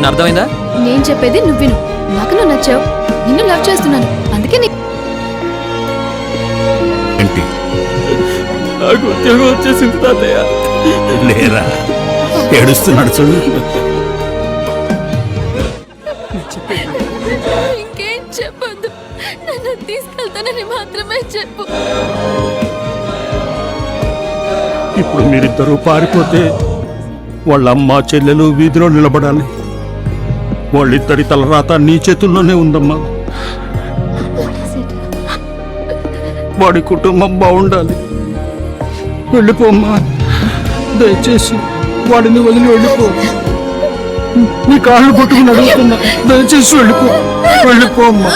చెప్పిన అర్థమైందా? నేను చెప్పేది నువ్వు విను. నాకు నువ్వు నచ్చావు, నిన్ను లవ్ చేస్తున్నాను, అందుకే ఏంటి నాకు ఉద్యోగం వచ్చేసింది తాతయ్య. లేరా ఏడుస్తున్నాడు చూడు. ఇంకేం చెప్పొద్దు, నన్ను తీసుకెళ్తానని మాత్రమే చెప్పు. ఇప్పుడు మీరిద్దరూ పారిపోతే వాళ్ళ అమ్మ చెల్లెలు వీధిలో నిలబడాలి. వాళ్ళిద్దరి తలరాత నీ చేతుల్లోనే ఉందమ్మా. వాడి కుటుంబం బాగుండాలి. వెళ్ళిపోమ్మా, దయచేసి వాడిని వదిలి వెళ్ళిపో. నీ కాళ్ళు పట్టుకుని అడుగుతున్నా, దయచేసి వెళ్ళిపోమ్మా.